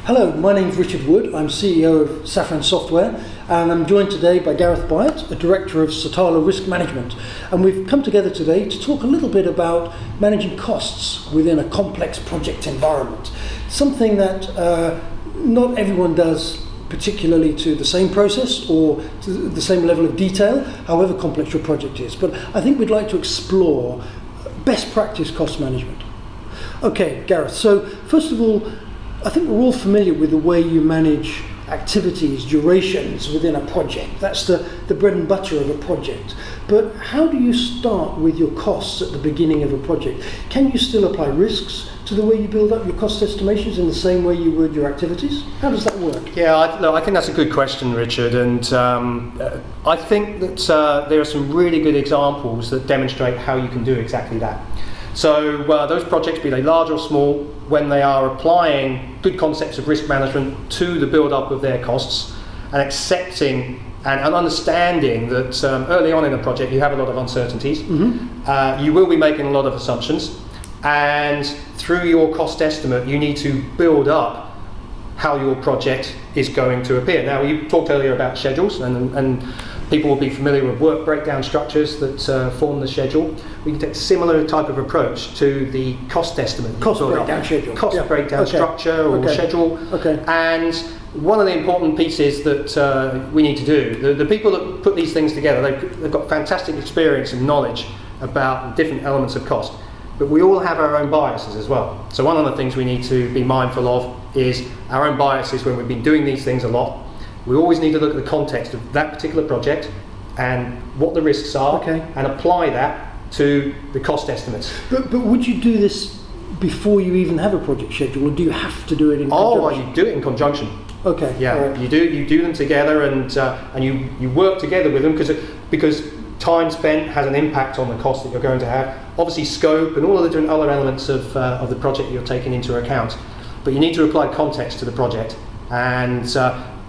Hello, my name's Richard Wood. I'm CEO of Safran Software, and I'm joined today by Gareth Byatt, a Director of Satarla Risk Management. And we've come together today to talk a little bit about managing costs within a complex project environment. Something that not everyone does, particularly to the same process or to the same level of detail, however complex your project is. But I think we'd like to explore best practice cost management. Okay, Gareth, so first of all, I think we're all familiar with the way you manage activities, durations within a project. That's the bread and butter of a project. But how do you start with your costs at the beginning of a project? Can you still apply risks to the way you build up your cost estimations in the same way you would your activities? How does that work? Yeah, I think that's a good question, Richard, and I think that there are some really good examples that demonstrate how you can do exactly that. So those projects, be they large or small, when they are applying good concepts of risk management to the build-up of their costs and accepting and understanding that early on in a project you have a lot of uncertainties, you will be making a lot of assumptions, and through your cost estimate you need to build up how your project is going to appear. Now, you talked earlier about schedules, and people will be familiar with work breakdown structures that form the schedule. We can take a similar type of approach to the cost estimate. Cost breakdown schedule. Cost breakdown structure or schedule. Okay. And one of the important pieces that we need to do, the people that put these things together, they've got fantastic experience and knowledge about different elements of cost. But we all have our own biases as well. So one of the things we need to be mindful of is our own biases when we've been doing these things a lot. We always need to look at the context of that particular project and what the risks are, and apply that to the cost estimates. But would you do this before you even have a project schedule, or do you have to do it in conjunction? Oh, you do it in conjunction. Okay. Yeah, right. you do them together, and you work together with them because time spent has an impact on the cost that you're going to have. Obviously, scope and all of the different other elements of the project you're taking into account. But you need to apply context to the project and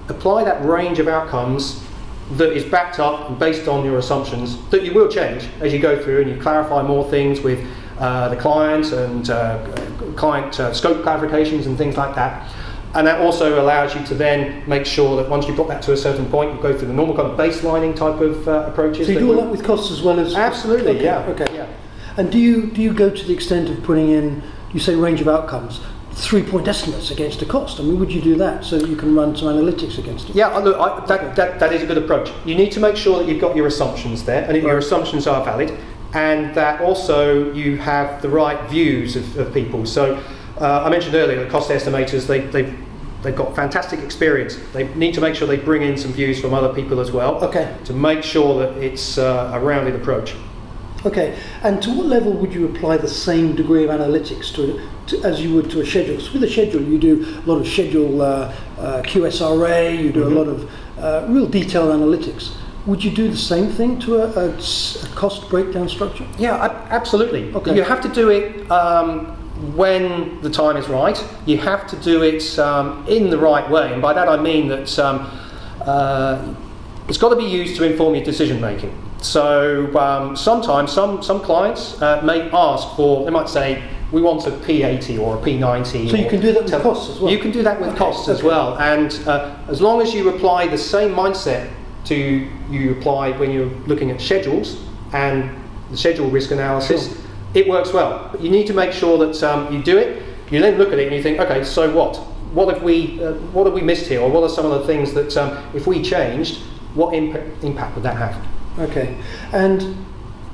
apply that range of outcomes that is backed up and based on your assumptions that you will change as you go through, and you clarify more things with the client and client scope clarifications and things like that. And that also allows you to then make sure that once you've got that to a certain point, you go through the normal kind of baselining type of approaches. So you do all that with costs as well as... Absolutely, okay, yeah. Okay. Yeah. And do you go to the extent of putting in, you say range of outcomes, 3-point estimates against a cost? I mean, would you do that so that you can run some analytics against it? Yeah, look, that is a good approach. You need to make sure that you've got your assumptions there, and that your assumptions are valid, and that also you have the right views of people. So I mentioned earlier the cost estimators, they've got fantastic experience. They need to make sure they bring in some views from other people as well, to make sure that it's a rounded approach. Okay, and to what level would you apply the same degree of analytics to as you would to a schedule? So with a schedule, you do a lot of schedule QSRA, you do a lot of real detailed analytics. Would you do the same thing to a cost breakdown structure? Yeah, absolutely. Okay. You have to do it when the time is right. You have to do it in the right way, and by that I mean that it's got to be used to inform your decision making. So sometimes some clients may ask for, they might say, we want a P80 or a P90. So you can do that with costs as well? You can do that with costs as well, and as long as you apply the same mindset you apply when you're looking at schedules and the schedule risk analysis, it works well. But you need to make sure that you do it, you then look at it and you think, okay, so what? What have we missed here, or what are some of the things that if we changed, what impact would that have? Okay, and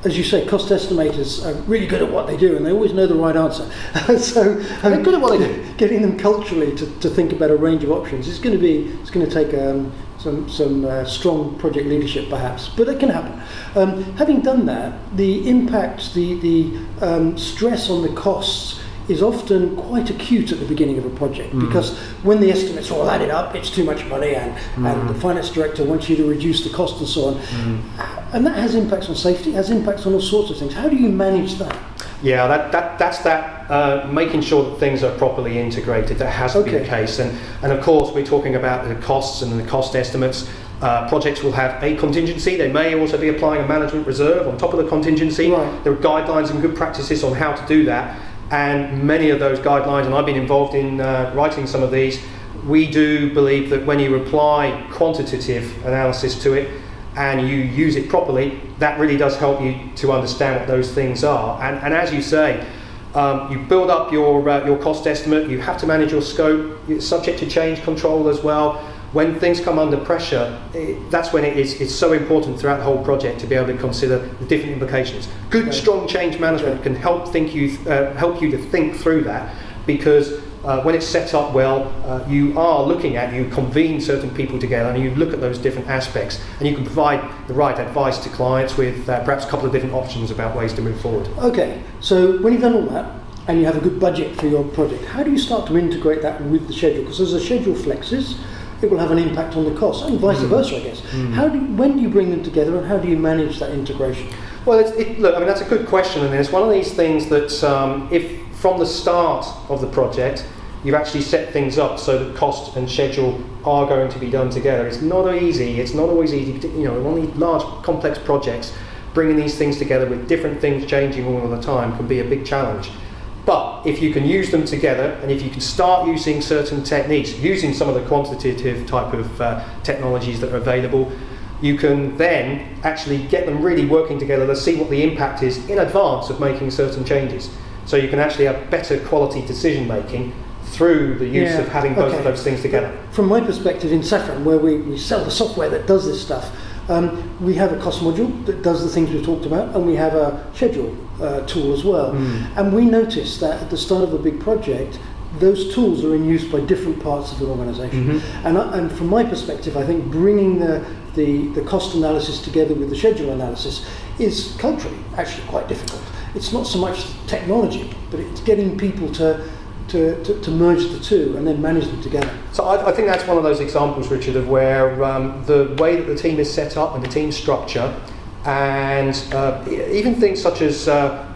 as you say, cost estimators are really good at what they do, and they always know the right answer. So they're good at what they do. Getting them culturally to think about a range of options is going to take some strong project leadership, perhaps, but it can happen. Having done that, the impact, the stress on the costs is often quite acute at the beginning of a project, because when the estimates are all added up, it's too much money, and the finance director wants you to reduce the cost and so on. And that has impacts on safety, has impacts on all sorts of things. How do you manage that? Yeah, that's making sure that things are properly integrated. That has to be the case, and of course we're talking about the costs and the cost estimates. Projects will have a contingency. They may also be applying a management reserve on top of the contingency. Right. There are guidelines and good practices on how to do that, and many of those guidelines, and I've been involved in writing some of these, we do believe that when you apply quantitative analysis to it and you use it properly, that really does help you to understand what those things are. And as you say, you build up your cost estimate, you have to manage your scope, it's subject to change control as well. When things come under pressure, that's when it's so important throughout the whole project to be able to consider the different implications. Good, strong change management can help you to think through that, because when it's set up well, you convene certain people together and you look at those different aspects, and you can provide the right advice to clients with perhaps a couple of different options about ways to move forward. Okay, so when you've done all that and you have a good budget for your project, how do you start to integrate that with the schedule? Because as the schedule flexes, it will have an impact on the cost, and vice versa, I guess. When do you bring them together, and how do you manage that integration? Well, look, I mean, that's a good question, and it's one of these things that if from the start of the project you've actually set things up so that cost and schedule are going to be done together, it's not easy. It's not always easy. On these large, complex projects, bringing these things together with different things changing all the time can be a big challenge. But if you can use them together, and if you can start using certain techniques, using some of the quantitative type of technologies that are available, you can then actually get them really working together to see what the impact is in advance of making certain changes. So you can actually have better quality decision making through the use of having both of those things together. From my perspective in Safran, where we sell the software that does this stuff, we have a cost module that does the things we've talked about, and we have a schedule tool as well. And we noticed that at the start of a big project, those tools are in use by different parts of the organisation. And from my perspective, I think bringing the cost analysis together with the schedule analysis is culturally actually quite difficult. It's not so much technology, but it's getting people to merge the two and then manage them together. So I think that's one of those examples, Richard, of where the way that the team is set up and the team structure, and even things such as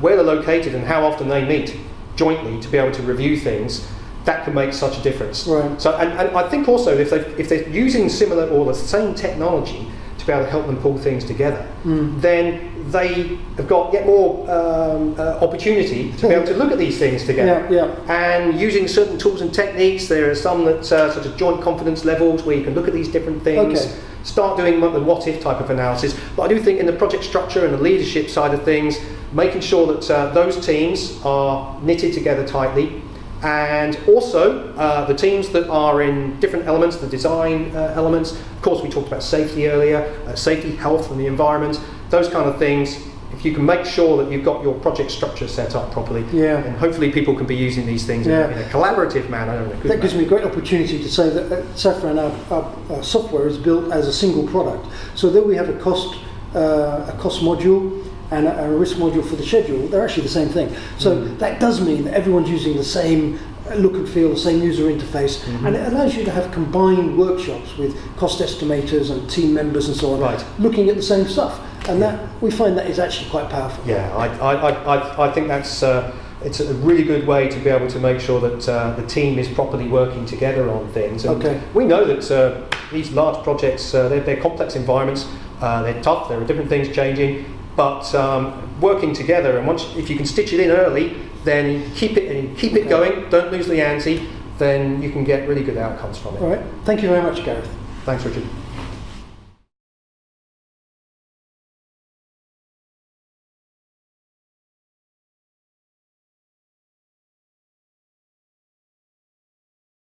where they're located and how often they meet jointly to be able to review things, that can make such a difference. Right. So, and I think also if they're using similar or the same technology to be able to help them pull things together, then they have got yet more opportunity to be able to look at these things together. And using certain tools and techniques, there are some that such as joint confidence levels, where you can look at these different things, start doing the what-if type of analysis. But I do think in the project structure and the leadership side of things, making sure that those teams are knitted together tightly, and also the teams that are in different elements, the design elements. Of course, we talked about safety earlier, safety, health and the environment, those kind of things. If you can make sure that you've got your project structure set up properly, and hopefully people can be using these things in a collaborative manner. That gives me a great opportunity to say that at Safran, our software is built as a single product. So though we have a cost module and a risk module for the schedule, they're actually the same thing. So that does mean that everyone's using the same look and feel, the same user interface, and it allows you to have combined workshops with cost estimators and team members and so on, looking at the same stuff. And that we find that is actually quite powerful. Yeah, I think that's it's a really good way to be able to make sure that the team is properly working together on things. And we know that these large projects, they're complex environments, they're tough, there are different things changing, but working together, and if you can stitch it in early, then keep it going, don't lose the ante, then you can get really good outcomes from it. All right, thank you very much, Gareth. Thanks, Richard.